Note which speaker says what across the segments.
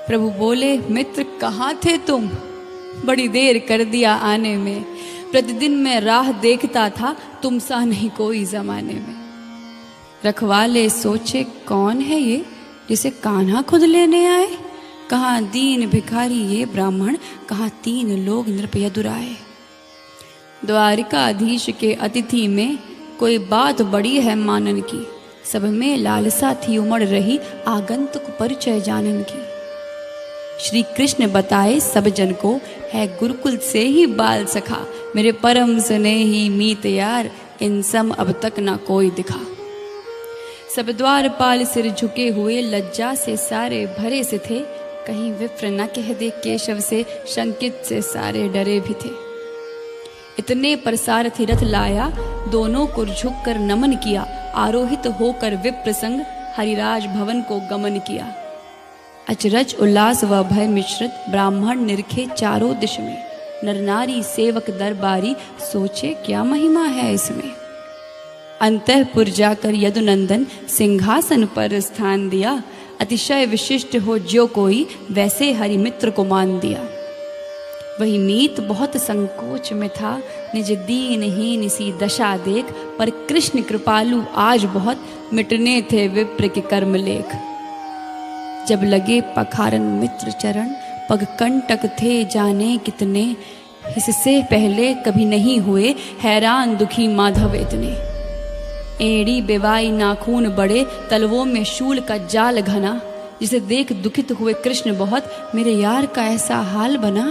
Speaker 1: प्रभु बोले, मित्र कहाँ थे तुम? बड़ी देर कर दिया आने में। प्रतिदिन मैं राह देखता था, तुम सा नहीं कोई जमाने में। रखवाले सोचे, कौन है ये जिसे कान्हा खुद लेने आए? कहाँ दीन भिखारी ये ब्राह्मण, कहाँ 3 लोग नृपया दुराए। द्वारिकाधीश के अतिथि में कोई बात बड़ी है मानन की। सब में लालसा थी उमड़ रही, आगंतुक परिचय जानन की। श्री कृष्ण बताए सब जन को, है गुरुकुल से ही बाल सखा। मेरे परम स्नेही मीत यार, इन सम अब तक ना कोई दिखा। सब द्वारपाल सिर झुके हुए, लज्जा से सारे भरे से थे। कहीं विप्र न कह दे केशव से, शंकित से सारे डरे भी थे। इतने पर सारथी रथ लाया, दोनों को झुक कर नमन किया। आरोहित होकर विप्र संग, हरिराज भवन को गमन किया। अचरज उल्लास व भय मिश्रित, ब्राह्मण निरखे चारों दिश में। नर नारी सेवक दरबारी, सोचे क्या महिमा है इसमें। अंतःपुर जाकर यदुनंदन, सिंहासन पर स्थान दिया। अतिशय विशिष्ट हो जो कोई, वैसे हरिमित्र को मान दिया। वही मीत बहुत संकोच में था, निज दीनहीन सी दशा देख। पर कृष्ण कृपालु आज बहुत, मिटने थे विप्र के कर्म लेख। जब लगे पखारन मित्र चरण, पग कंटक थे जाने कितने। इससे पहले कभी नहीं हुए, हैरान दुखी माधव इतने। एड़ी बेवाई नाखून बड़े, तलवों में शूल का जाल घना। जिसे देख दुखित हुए कृष्ण बहुत, मेरे यार का ऐसा हाल बना।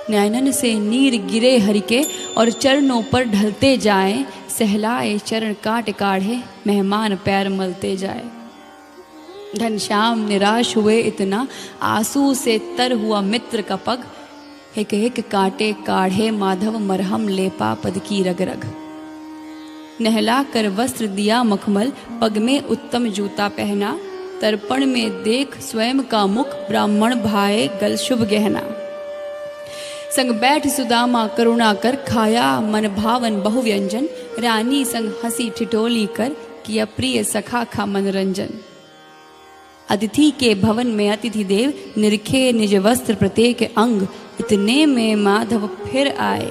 Speaker 1: नयनन से नीर गिरे हरि के, और चरणों पर ढलते जाए। सहलाए चरण काट काढ़े, मेहमान पैर मलते जाए। घनश्याम निराश हुए इतना, आंसू से तर हुआ मित्र का पग। एक एक काटे काढ़े माधव, मरहम लेपा पद की रग रग। नहला कर वस्त्र दिया मखमल, पग में उत्तम जूता पहना। तर्पण में देख स्वयं का मुख, ब्राह्मण भाए गल शुभ गहना। संग बैठ सुदामा करुणा कर, खाया मन भावन बहु व्यंजन। रानी संग हंसी ठिठोली कर, किया प्रिय सखा खा मनोरंजन। अतिथि के भवन में अतिथि देव, निरखे निज वस्त्र प्रत्येक अंग। इतने में माधव फिर आए,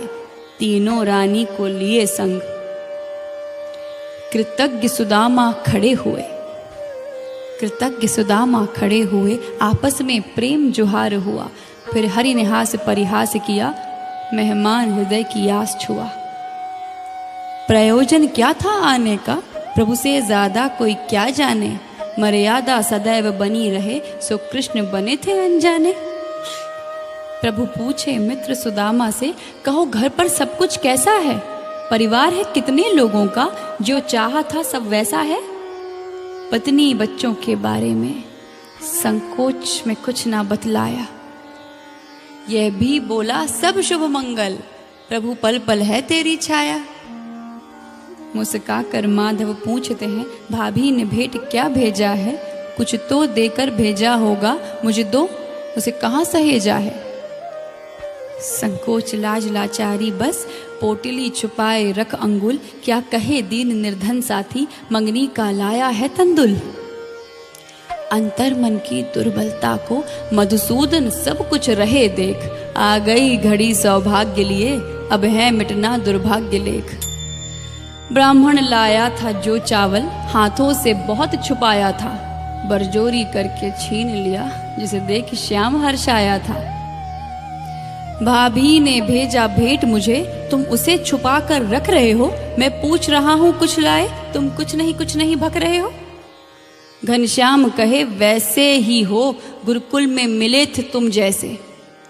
Speaker 1: तीनों रानी को लिए संग। कृतज्ञ सुदामा खड़े हुए, कृतज्ञ सुदामा खड़े हुए। आपस में प्रेम जुहार हुआ। फिर हरि ने हास परिहास किया, मेहमान हृदय की आस छुआ। प्रयोजन क्या था आने का, प्रभु से ज्यादा कोई क्या जाने। मर्यादा सदैव बनी रहे, सो कृष्ण बने थे अनजाने। प्रभु पूछे मित्र सुदामा से, कहो घर पर सब कुछ कैसा है? परिवार है कितने लोगों का, जो चाहा था सब वैसा है? पत्नी बच्चों के बारे में संकोच में कुछ ना बतलाया। यह भी बोला सब शुभ मंगल, प्रभु पल पल है तेरी छाया। मुस्का कर माधव पूछते हैं, भाभी ने भेंट क्या भेजा है? कुछ तो देकर भेजा होगा, मुझे दो उसे कहाँ सहेजा है। संकोच लाज लाचारी बस, पोटली छुपाए रख अंगुल। क्या कहे दीन निर्धन साथी, मंगनी का लाया है तंदुल। अंतर मन की दुर्बलता को मधुसूदन सब कुछ रहे देख। आ गई घड़ी सौभाग्य लिए, अब है मिटना दुर्भाग्य लेख। ब्राह्मण लाया था जो चावल, हाथों से बहुत छुपाया था। बरजोरी करके छीन लिया, जिसे देख श्याम हर्षाया था। भाभी ने भेजा भेंट मुझे, तुम उसे छुपा कर रख रहे हो। मैं पूछ रहा हूं कुछ लाए, तुम कुछ नहीं भक रहे हो। घनश्याम कहे, वैसे ही हो, गुरुकुल में मिले थे तुम जैसे।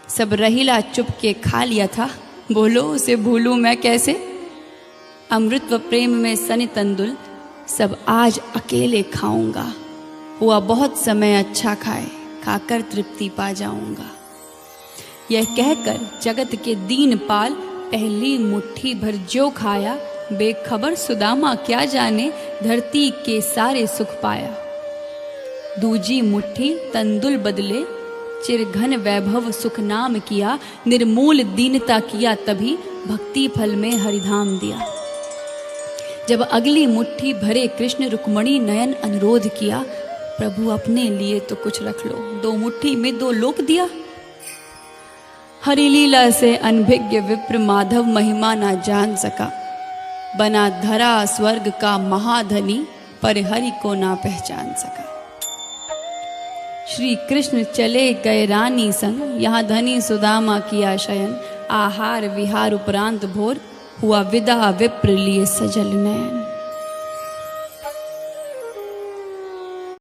Speaker 1: सब रहीला चुप के खा लिया था, बोलो उसे भूलूं मैं कैसे। अमृत व प्रेम में सनी तंदुल, सब आज अकेले खाऊंगा। हुआ बहुत समय अच्छा खाए, खाकर तृप्ति पा जाऊंगा। यह कहकर जगत के दीन पाल, पहली मुट्ठी भर जो खाया। बेखबर सुदामा क्या जाने, धरती के सारे सुख पाया। दूजी मुट्ठी तंदुल बदले, चिरघन वैभव सुख नाम किया। निर्मूल दीनता किया तभी, भक्ति फल में हरिधाम दिया। जब अगली मुट्ठी भरे कृष्ण रुक्मणी नयन अनुरोध किया। प्रभु अपने लिए तो कुछ रख लो, 2 मुट्ठी में 2 लोक दिया। हरि लीला से अनभिज्ञ विप्र माधव महिमा ना जान सका, बना धरा स्वर्ग का महाधनी पर हरि को ना पहचान सका। श्री कृष्ण चले गए रानी संग, यहाँ धनी सुदामा किया शयन। आहार विहार उपरांत भोर, हुआ विदा विप्र लिए सजल नयन।